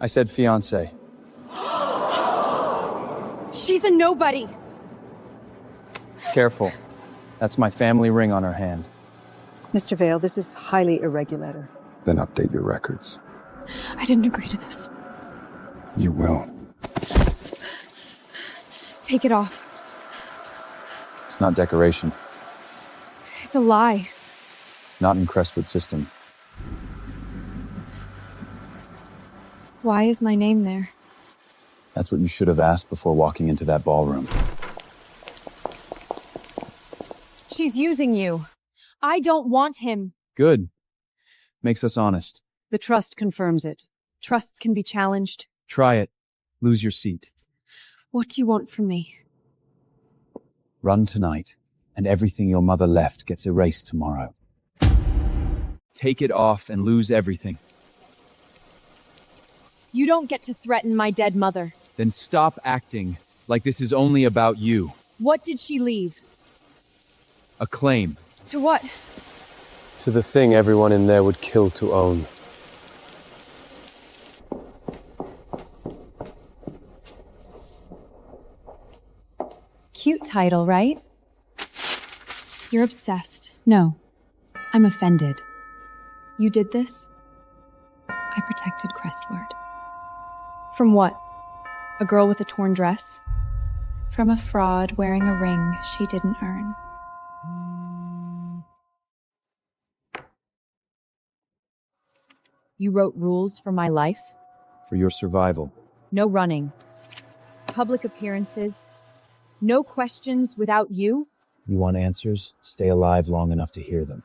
I said fiancée. She's a nobody! Careful. That's my family ring on her hand. Mr. Vale, this is highly irregular. Then update your records. I didn't agree to this. You will. Take it off. It's not decoration. It's a lie. Not in Crestwood system. Why is my name there? That's what you should have asked before walking into that ballroom. She's using you. I don't want him. Good. Makes us honest. The trust confirms it. Trusts can be challenged. Try it. Lose your seat. What do you want from me? Run tonight, and everything your mother left gets erased tomorrow. Take it off and lose everything. You don't get to threaten my dead mother. Then stop acting like this is only about you. What did she leave? A claim. To what? To the thing everyone in there would kill to own. Cute title, right? You're obsessed. No, I'm offended. You did this? I protected Crestwood. From what? A girl with a torn dress? From a fraud wearing a ring she didn't earn. You wrote rules for my life? For your survival. No running. Public appearances. No questions without you? You want answers? Stay alive long enough to hear them.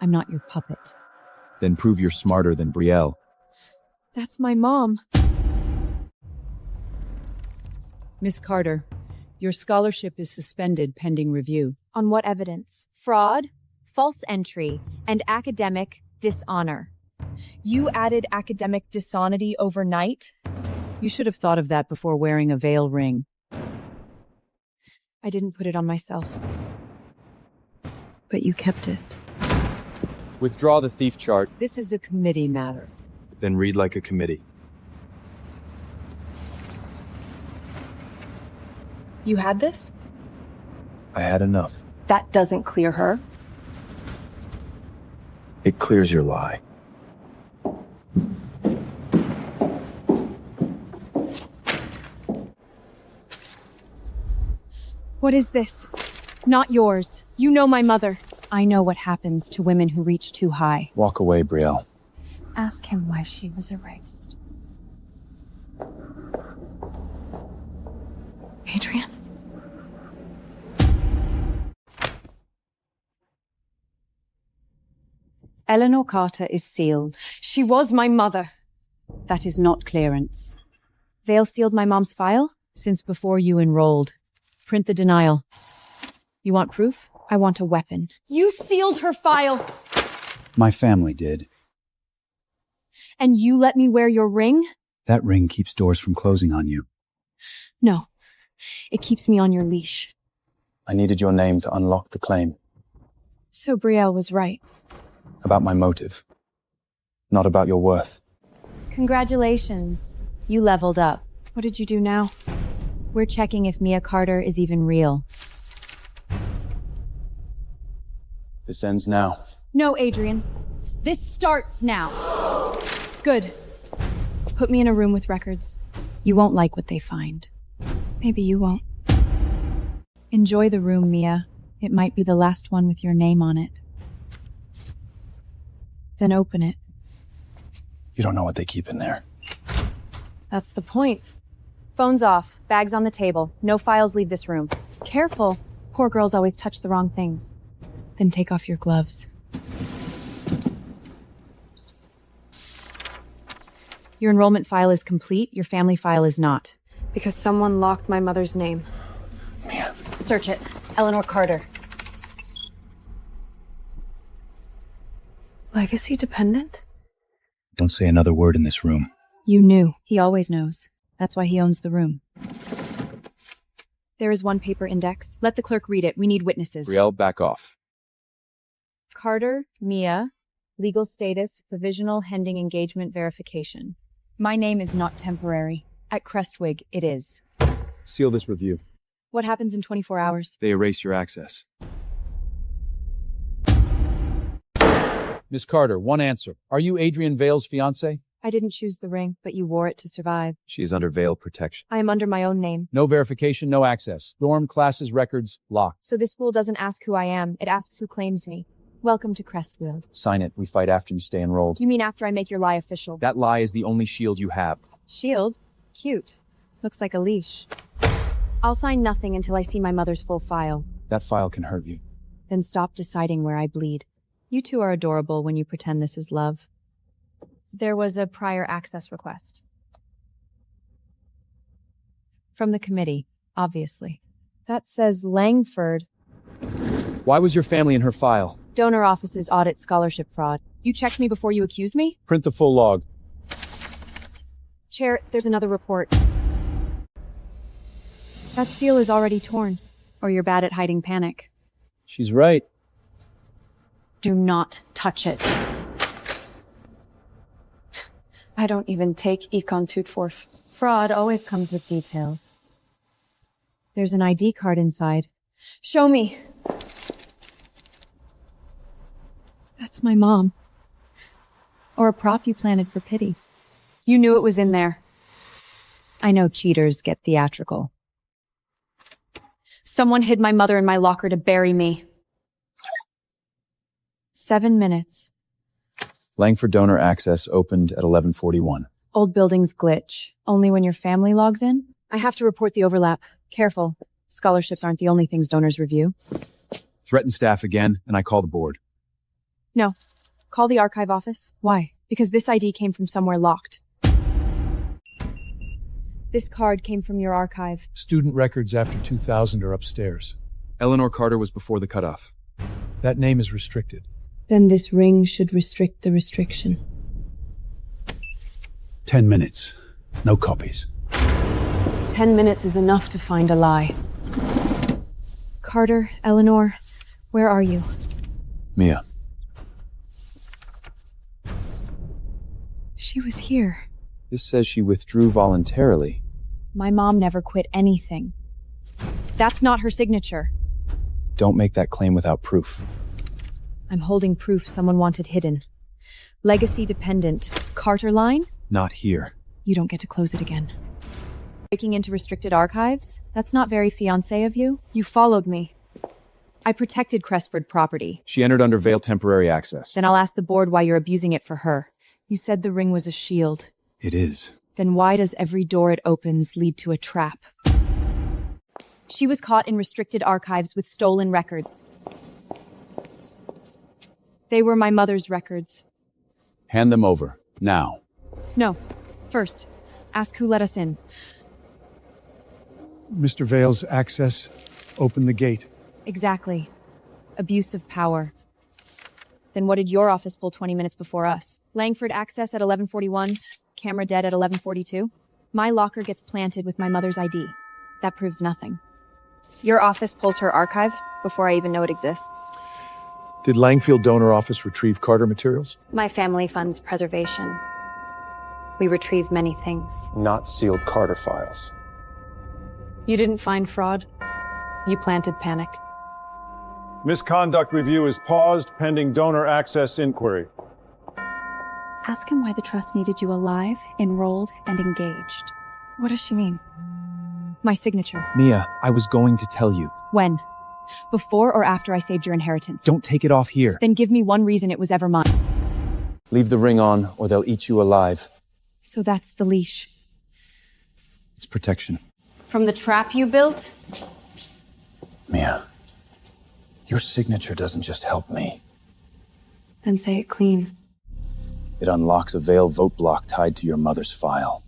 I'm not your puppet. Then prove you're smarter than Brielle. That's my mom. Miss Carter, your scholarship is suspended pending review. On what evidence? Fraud, false entry, and academic dishonor. You added academic dishonesty overnight? You should have thought of that before wearing a veil ring. I didn't put it on myself. But you kept it. Withdraw the thief chart, This is a committee matter. then read like a committee. You had this? I had enough. That doesn't clear her. It clears your lie. What is this? Not yours. You know my mother. I know what happens to women who reach too high. Walk away, Brielle. Ask him why she was erased. Adrian? Eleanor Carter is sealed. She was my mother. That is not clearance. Vale sealed my mom's file? Since before you enrolled. Print the denial. You want proof? I want a weapon. You sealed her file! My family did. And you let me wear your ring? That ring keeps doors from closing on you. No. It keeps me on your leash. I needed your name to unlock the claim. So Brielle was right. About my motive. Not about your worth. Congratulations. You leveled up. What did you do now? We're checking if Mia Carter is even real. This ends now. No, Adrian. This starts now. Good. Put me in a room with records. You won't like what they find. Maybe you won't. Enjoy the room, Mia. It might be the last one with your name on it. Then open it. You don't know what they keep in there. That's the point. Phone's off. Bags on the table. No files leave this room. Careful. Poor girls always touch the wrong things. Then take off your gloves. Your enrollment file is complete. Your family file is not. Because someone locked my mother's name. Mia. Search it. Eleanor Carter. Legacy dependent? Don't say another word in this room. You knew. He always knows. That's why he owns the room. There is one paper index. Let the clerk read it. We need witnesses. Brielle, back off. Carter, Mia, legal status, provisional pending engagement verification. My name is not temporary. At Crestwig, it is. Seal this review. What happens in 24 hours? They erase your access. Miss Carter, one answer. Are you Adrian Vale's fiancée? I didn't choose the ring, but you wore it to survive. She is under veil protection. I am under my own name. No verification, no access. Dorm, classes, records, locked. So this school doesn't ask who I am, it asks who claims me. Welcome to Crestfield. Sign it. We fight after you stay enrolled. You mean after I make your lie official? That lie is the only shield you have. Shield? Cute. Looks like a leash. I'll sign nothing until I see my mother's full file. That file can hurt you. Then stop deciding where I bleed. You two are adorable when you pretend this is love. There was a prior access request. From the committee, obviously. That says Langford. Why was your family in her file? Donor offices audit scholarship fraud. You checked me before you accused me? Print the full log. Chair, there's another report. That seal is already torn. Or you're bad at hiding panic. She's right. Do not touch it. I don't even take Econ Tutforf. Fraud always comes with details. There's an ID card inside. Show me! That's my mom. Or a prop you planted for pity. You knew it was in there. I know cheaters get theatrical. Someone hid my mother in my locker to bury me. 7 minutes. Langford donor access opened at 11:41. Old buildings glitch. Only when your family logs in? I have to report the overlap. Careful. Scholarships aren't the only things donors review. Threaten staff again, and I call the board. No. Call the archive office. Why? Because this ID came from somewhere locked. This card came from your archive. Student records after 2000 are upstairs. Eleanor Carter was before the cutoff. That name is restricted. Then this ring should restrict the restriction. 10 minutes. No copies. 10 minutes is enough to find a lie. Carter, Eleanor, where are you? Mia. She was here. This says she withdrew voluntarily. My mom never quit anything. That's not her signature. Don't make that claim without proof. I'm holding proof someone wanted hidden. Legacy dependent. Carter line? Not here. You don't get to close it again. Breaking into restricted archives? That's not very fiancé of you. You followed me. I protected Crestford property. She entered under veil temporary access. Then I'll ask the board why you're abusing it for her. You said the ring was a shield. It is. Then why does every door it opens lead to a trap? She was caught in restricted archives with stolen records. They were my mother's records. Hand them over. Now. No. First, ask who let us in. Mr. Vale's access. Open the gate. Exactly. Abuse of power. Then what did your office pull 20 minutes before us? Langford access at 11:41, camera dead at 11:42. My locker gets planted with my mother's ID. That proves nothing. Your office pulls her archive before I even know it exists. Did Langfield Donor Office retrieve Carter materials? My family funds preservation. We retrieve many things. Not sealed Carter files. You didn't find fraud. You planted panic. Misconduct review is paused pending donor access inquiry. Ask him why the trust needed you alive, enrolled, and engaged. What does she mean? My signature. Mia, I was going to tell you. When? Before or after I saved your inheritance? Don't take it off here. Then give me one reason it was ever mine. Leave the ring on, or they'll eat you alive. So that's the leash. It's protection. From the trap you built? Mia, your signature doesn't just help me. Then say it clean. It unlocks a veil vote block tied to your mother's file.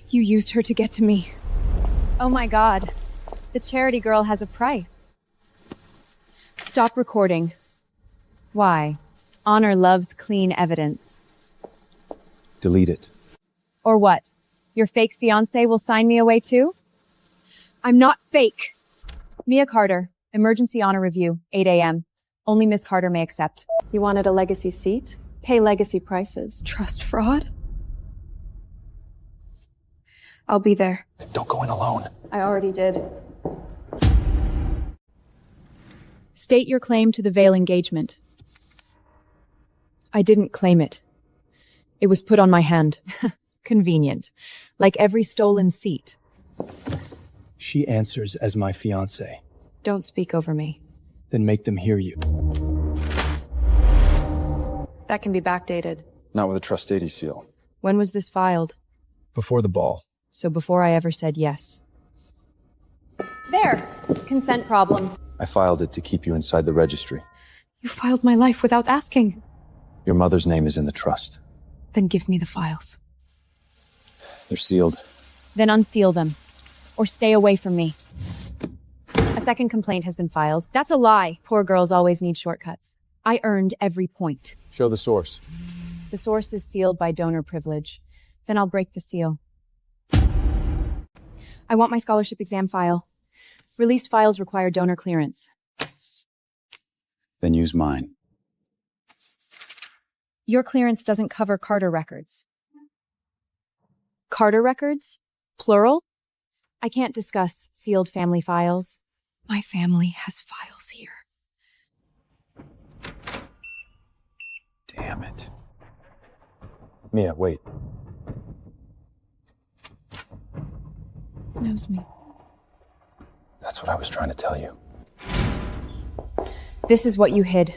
You used her to get to me. Oh my god. The charity girl has a price. Stop recording. Why? Honor loves clean evidence. Delete it. Or what? Your fake fiancé will sign me away too? I'm not fake. Mia Carter, emergency honor review, 8 a.m. Only Miss Carter may accept. You wanted a legacy seat? Pay legacy prices. Trust fraud? I'll be there. Don't go in alone. I already did. State your claim to the veil engagement. I didn't claim it. It was put on my hand. Convenient. Like every stolen seat. She answers as my fiancée. Don't speak over me. Then make them hear you. That can be backdated. Not with a trustee seal. When was this filed? Before the ball. So before I ever said yes. There! Consent problem. I filed it to keep you inside the registry. You filed my life without asking. Your mother's name is in the trust. Then give me the files. They're sealed. Then unseal them. Or stay away from me. A second complaint has been filed. That's a lie. Poor girls always need shortcuts. I earned every point. Show the source. The source is sealed by donor privilege. Then I'll break the seal. I want my scholarship exam file. Released files require donor clearance. Then use mine. Your clearance doesn't cover Carter records. Carter records? Plural? I can't discuss sealed family files. My family has files here. Damn it. Mia, wait. Knows me. That's what I was trying to tell you. This is what you hid.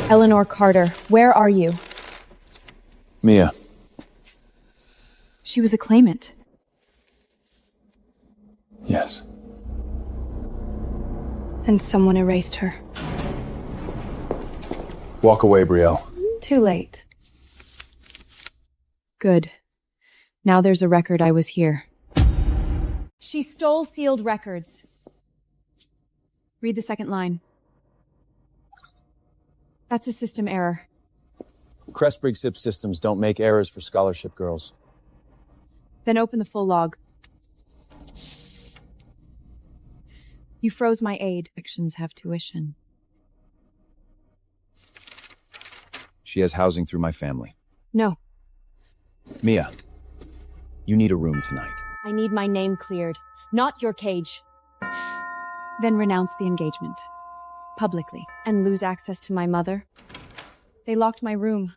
Eleanor Carter, where are you? Mia. She was a claimant. Yes. And someone erased her. Walk away, Brielle. Too late. Good. Now there's a record I was here. She stole sealed records. Read the second line. That's a system error. Crestbrig SIP systems don't make errors for scholarship girls. Then open the full log. You froze my aid. Fictions have tuition. She has housing through my family. No, Mia, you need a room tonight. I need my name cleared, not your cage. Then renounce the engagement. Publicly. And lose access to my mother. They locked my room.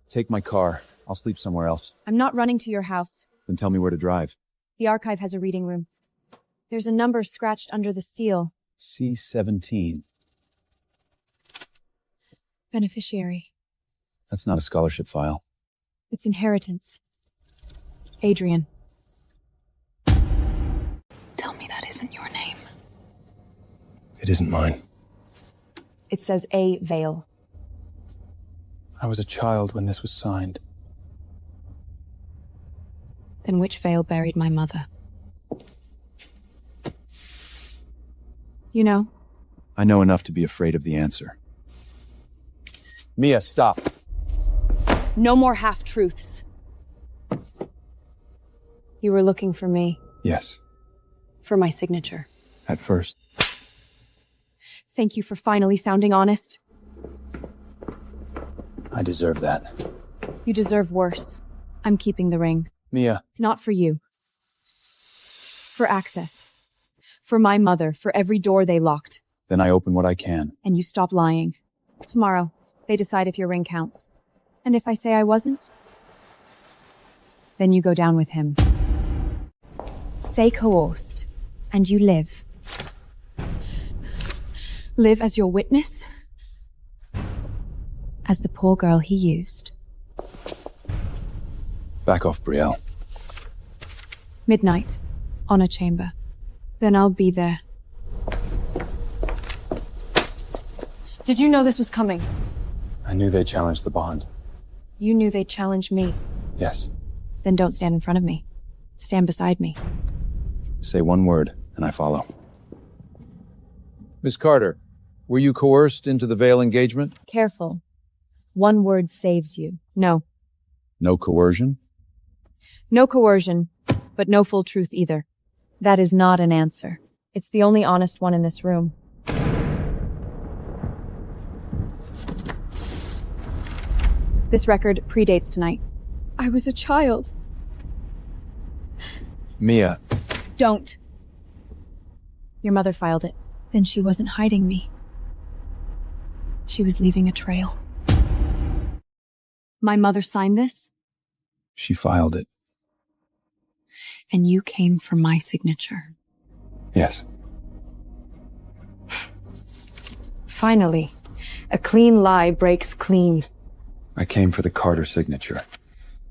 Take my car. I'll sleep somewhere else. I'm not running to your house. Then tell me where to drive. The archive has a reading room. There's a number scratched under the seal. C-17. Beneficiary. That's not a scholarship file. It's inheritance. Adrian. Tell me that isn't your name. It isn't mine. It says A. Vale. I was a child when this was signed. Then which Vale buried my mother? You know, I know enough to be afraid of the answer. Mia, stop. no more half-truths. You were looking for me, Yes, For my signature. at first. Thank you for finally sounding honest. I deserve that. You deserve worse. I'm keeping the ring. Mia, Not for you. For access. For my mother, for every door they locked. Then I open what I can. And you stop lying. Tomorrow, they decide if your ring counts. And if I say I wasn't, then you go down with him. Say coerced, and you live. Live as your witness? As the poor girl he used. Back off, Brielle. Midnight, on a chamber. Then I'll be there. Did you know this was coming? I knew they challenged the bond. You knew they'd challenge me. Yes. Then don't stand in front of me. Stand beside me. Say one word, and I follow. Miss Carter, were you coerced into the veil engagement? Careful. One word saves you. No. No coercion? No coercion, but no full truth either. That is not an answer. It's the only honest one in this room. This record predates tonight. I was a child. Mia, Don't. Your mother filed it. Then she wasn't hiding me. She was leaving a trail. My mother signed this? She filed it. And you came for my signature. Yes. Finally. A clean lie breaks clean. I came for the Carter signature.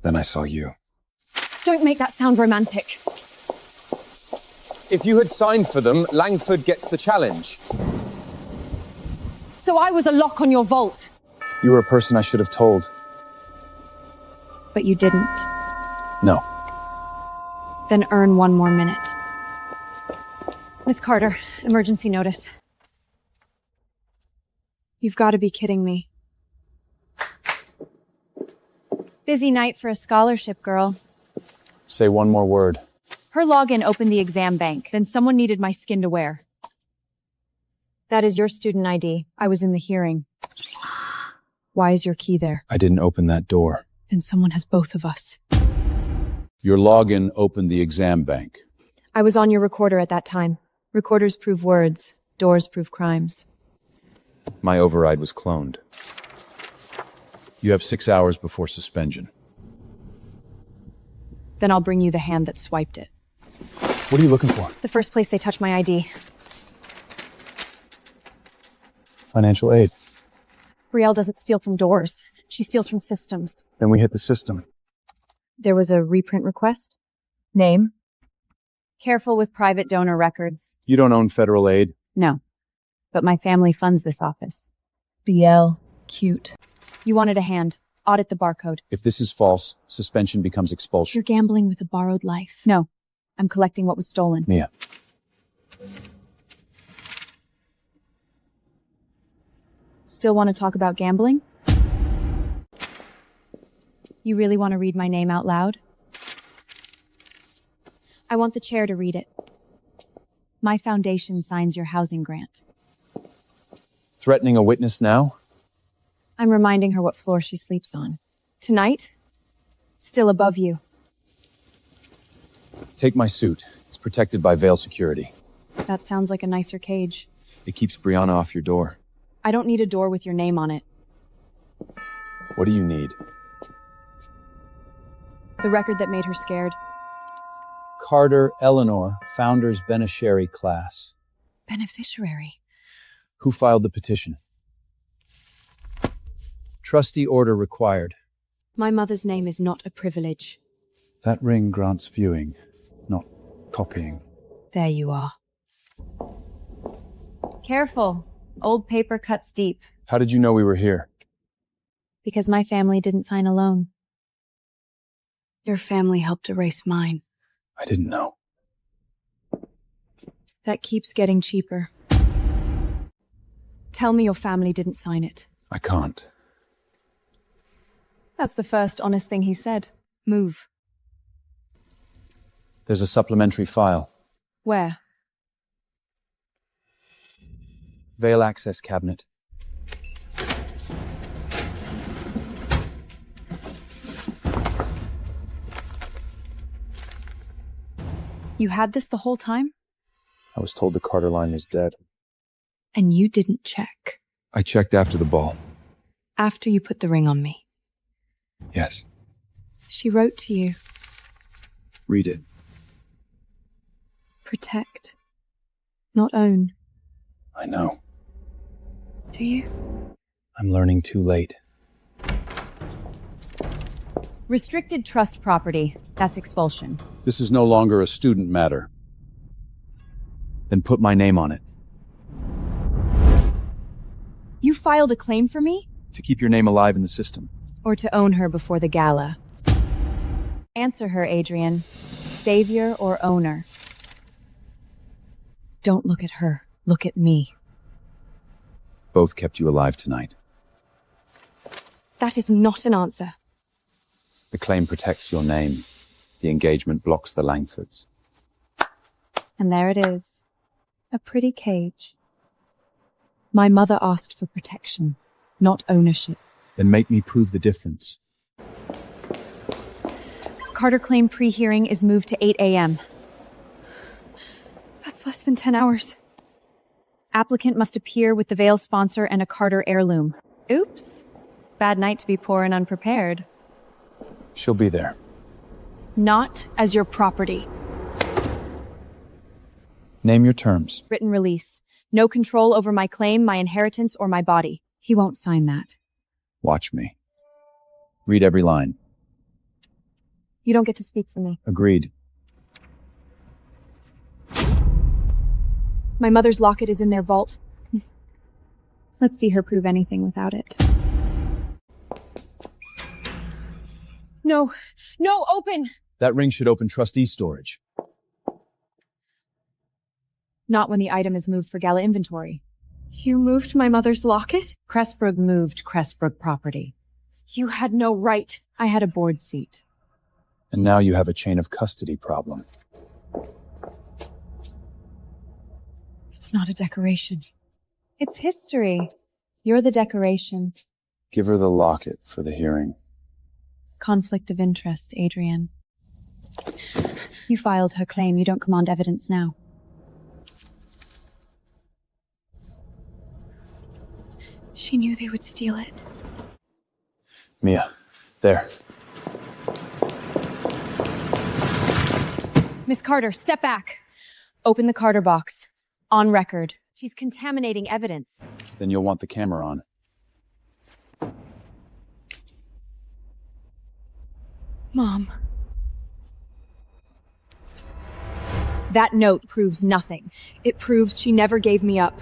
Then I saw you. Don't make that sound romantic. if you had signed for them, Langford gets the challenge. So I was a lock on your vault. You were a person I should have told. But you didn't. No. Then earn one more minute. Miss Carter, emergency notice. You've got to be kidding me. Busy night for a scholarship, girl. Say one more word. Her login opened the exam bank. Then someone needed my skin to wear. That is your student ID. I was in the hearing. Why is your key there? I didn't open that door. Then someone has both of us. Your login opened the exam bank. I was on your recorder at that time. Recorders prove words. Doors prove crimes. My override was cloned. You have 6 hours before suspension. Then I'll bring you the hand that swiped it. What are you looking for? The first place they touch my ID. Financial aid. Brielle doesn't steal from doors. She steals from systems. Then we hit the system. There was a reprint request. Name? Careful with private donor records. You don't own federal aid? No. But my family funds this office. BL. Cute. You wanted a hand. Audit the barcode. If this is false, suspension becomes expulsion. You're gambling with a borrowed life. No. I'm collecting what was stolen. Mia. Still want to talk about gambling? You really want to read my name out loud? I want the chair to read it. My foundation signs your housing grant. Threatening a witness now? I'm reminding her what floor she sleeps on. Tonight? Still above you. Take my suit. It's protected by veil security. That sounds like a nicer cage. It keeps Brianna off your door. I don't need a door with your name on it. What do you need? The record that made her scared. Carter Eleanor, Founders Beneficiary Class. Beneficiary. Who filed the petition? Trustee order required. My mother's name is not a privilege. That ring grants viewing, not copying. There you are. Careful. Old paper cuts deep. How did you know we were here? Because my family didn't sign a loan. Your family helped erase mine. I didn't know. That keeps getting cheaper. Tell me your family didn't sign it. I can't. That's the first honest thing he said. Move. There's a supplementary file. Where? Veil access cabinet. You had this the whole time? I was told the Carter line was dead. And you didn't check. I checked after the ball. After you put the ring on me. Yes. She wrote to you. Read it. Protect. Not own. I know. Do you? I'm learning too late. Restricted trust property. That's expulsion. This is no longer a student matter. Then put my name on it. You filed a claim for me? To keep your name alive in the system. Or to own her before the gala? Answer her, Adrian. Savior or owner? Don't look at her. Look at me. Both kept you alive tonight. That is not an answer. The claim protects your name. The engagement blocks the Langfords. And there it is. A pretty cage. My mother asked for protection, not ownership. Then make me prove the difference. Carter claim pre-hearing is moved to 8 a.m. than 10 hours. Applicant must appear with the Veil sponsor and a Carter heirloom. Oops. Bad night to be poor and unprepared. She'll be there. Not as your property. Name your terms. Written release. No control over my claim, my inheritance, or my body. He won't sign that. Watch me. Read every line. You don't get to speak for me. Agreed. My mother's locket is in their vault. Let's see her prove anything without it. No! No, open! That ring should open trustee storage. Not when the item is moved for gala inventory. You moved my mother's locket? Cressbrook moved Cressbrook property. You had no right. I had a board seat. And now you have a chain of custody problem. It's not a decoration. It's history. You're the decoration. Give her the locket for the hearing. Conflict of interest, Adrian. You filed her claim. You don't command evidence now. She knew they would steal it. Mia, there. Miss Carter, step back. Open the Carter box. On record. She's contaminating evidence. Then you'll want the camera on. Mom. That note proves nothing. It proves she never gave me up.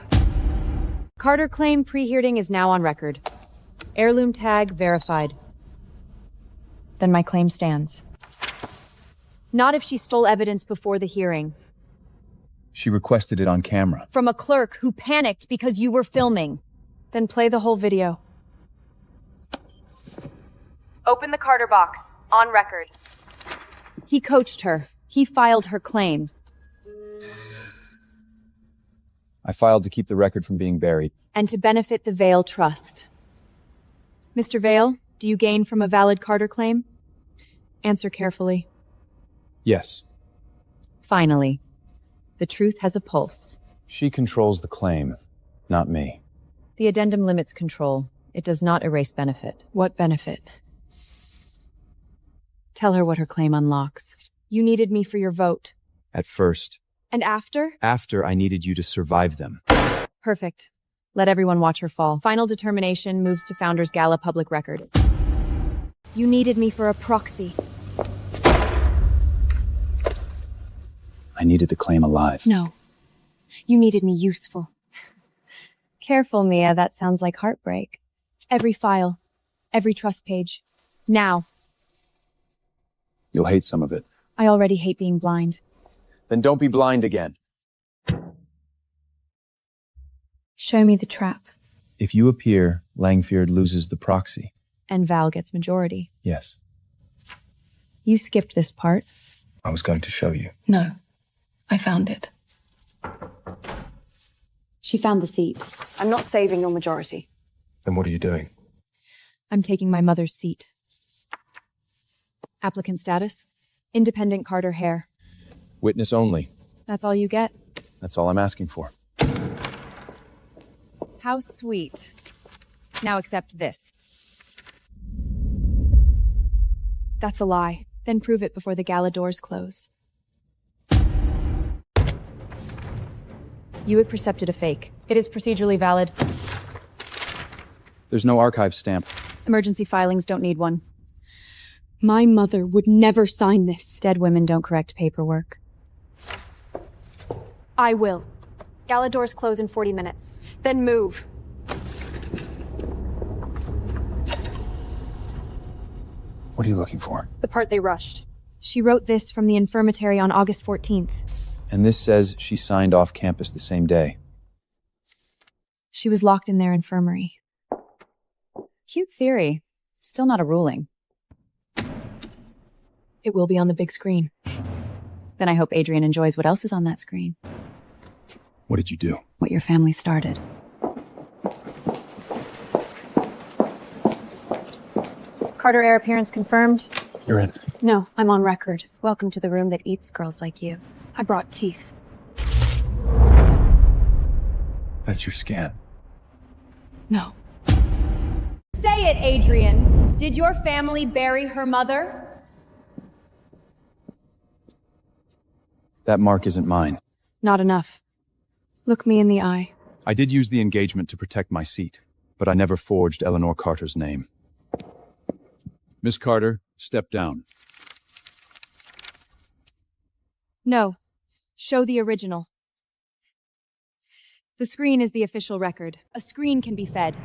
Carter claim pre-hearing is now on record. Heirloom tag verified. Then my claim stands. Not if she stole evidence before the hearing. She requested it on camera. From a clerk who panicked because you were filming. Then play the whole video. Open the Carter box. On record. He coached her. He filed her claim. I filed to keep the record from being buried. And to benefit the Vale Trust. Mr. Vale, do you gain from a valid Carter claim? Answer carefully. Yes. Finally. The truth has a pulse. She controls the claim, not me. The addendum limits control. It does not erase benefit. What benefit? Tell her what her claim unlocks. You needed me for your vote. At first. And after? After I needed you to survive them. Perfect. Let everyone watch her fall. Final determination moves to Founders Gala public record. You needed me for a proxy. I needed the claim alive. No. You needed me useful. Careful, Mia. That sounds like heartbreak. Every file. Every trust page. Now. You'll hate some of it. I already hate being blind. Then don't be blind again. Show me the trap. If you appear, Langford loses the proxy. And Val gets majority. Yes. You skipped this part. I was going to show you. No. I found it. She found the seat. I'm not saving your majority. Then what are you doing? I'm taking my mother's seat. Applicant status? Independent Carter Heir. Witness only. That's all you get? That's all I'm asking for. How sweet. Now accept this. That's a lie. Then prove it before the gala doors close. You accepted a fake. It is procedurally valid. There's no archive stamp. Emergency filings don't need one. My mother would never sign this. Dead women don't correct paperwork. I will. Gala doors close in 40 minutes. Then move. What are you looking for? The part they rushed. She wrote this from the infirmary on August 14th. And this says she signed off campus the same day. She was locked in their infirmary. Cute theory. Still not a ruling. It will be on the big screen. Then I hope Adrian enjoys what else is on that screen. What did you do? What your family started. Carter Heir appearance confirmed. You're in. No, I'm on record. Welcome to the room that eats girls like you. I brought teeth. That's your scan. No. Say it, Adrian. Did your family bury her mother? That mark isn't mine. Not enough. Look me in the eye. I did use the engagement to protect my seat, but I never forged Eleanor Carter's name. Miss Carter, step down. No. Show the original. The screen is the official record. A screen can be fed.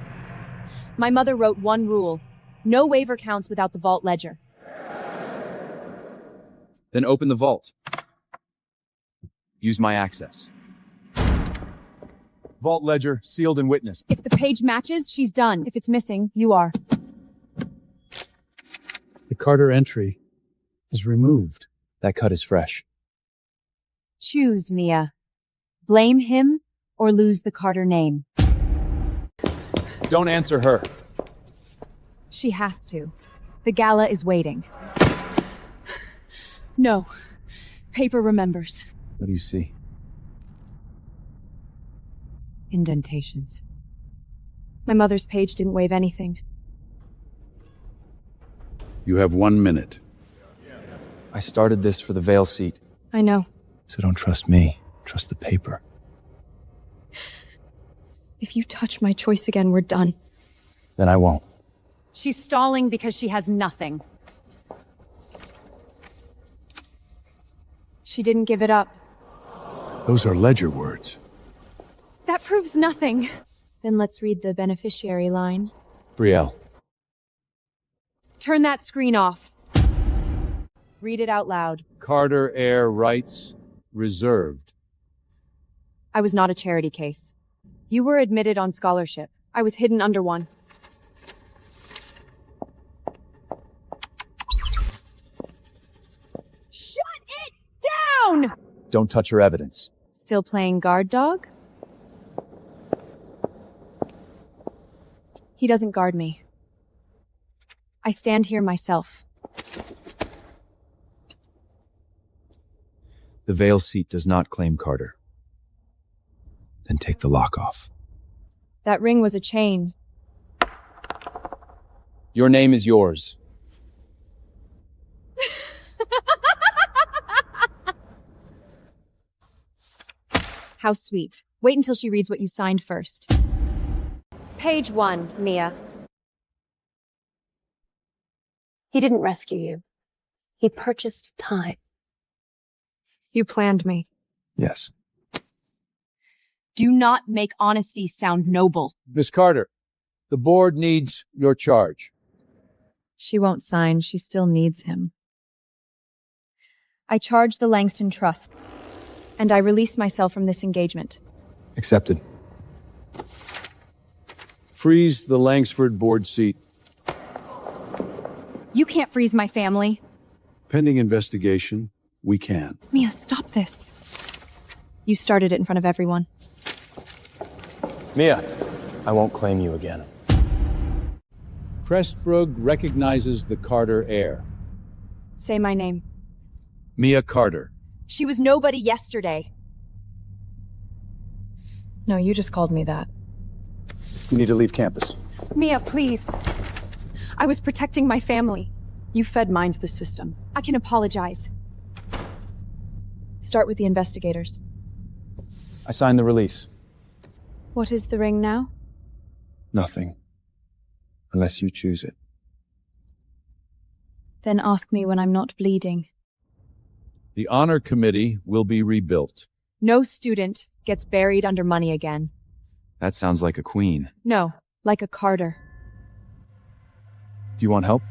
My mother wrote one rule. No waiver counts without the vault ledger. Then open the vault. Use my access. Vault ledger, sealed and witnessed. If the page matches, she's done. If it's missing, you are. The Carter entry is removed. That cut is fresh. Choose, Mia. Blame him or lose the Carter name. Don't answer her. She has to. The gala is waiting. No. Paper remembers. What do you see? Indentations. My mother's page didn't waive anything. You have 1 minute. I started this for the veil seat. I know. So don't trust me. Trust the paper. If you touch my choice again, we're done. Then I won't. She's stalling because she has nothing. She didn't give it up. Those are ledger words. That proves nothing. Then let's read the beneficiary line. Brielle. Turn that screen off. Read it out loud. Carter Heir rights reserved. I was not a charity case. You were admitted on scholarship. I was hidden under one. Shut it down! Don't touch her evidence. Still playing guard dog? He doesn't guard me. I stand here myself. The veil seat does not claim Carter. Then take the lock off. That ring was a chain. Your name is yours. How sweet. Wait until she reads what you signed first. Page 1, Mia. He didn't rescue you. He purchased time. You planned me. Yes. Do not make honesty sound noble. Miss Carter, the board needs your charge. She won't sign. She still needs him. I charge the Langston Trust, and I release myself from this engagement. Accepted. Freeze the Langsford board seat. You can't freeze my family. Pending investigation, we can. Mia, stop this. You started it in front of everyone. Mia, I won't claim you again. Crestbrugge recognizes the Carter heir. Say my name. Mia Carter. She was nobody yesterday. No, you just called me that. You need to leave campus. Mia, please. I was protecting my family. You fed mine to the system. I can apologize. Start with the investigators. I signed the release. What is the ring now? Nothing. Unless you choose it. Then ask me when I'm not bleeding. The honor committee will be rebuilt. No student gets buried under money again. That sounds like a queen. No, like a Carter. Do you want help?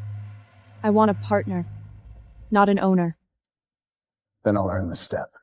I want a partner, not an owner. Then I'll earn the step.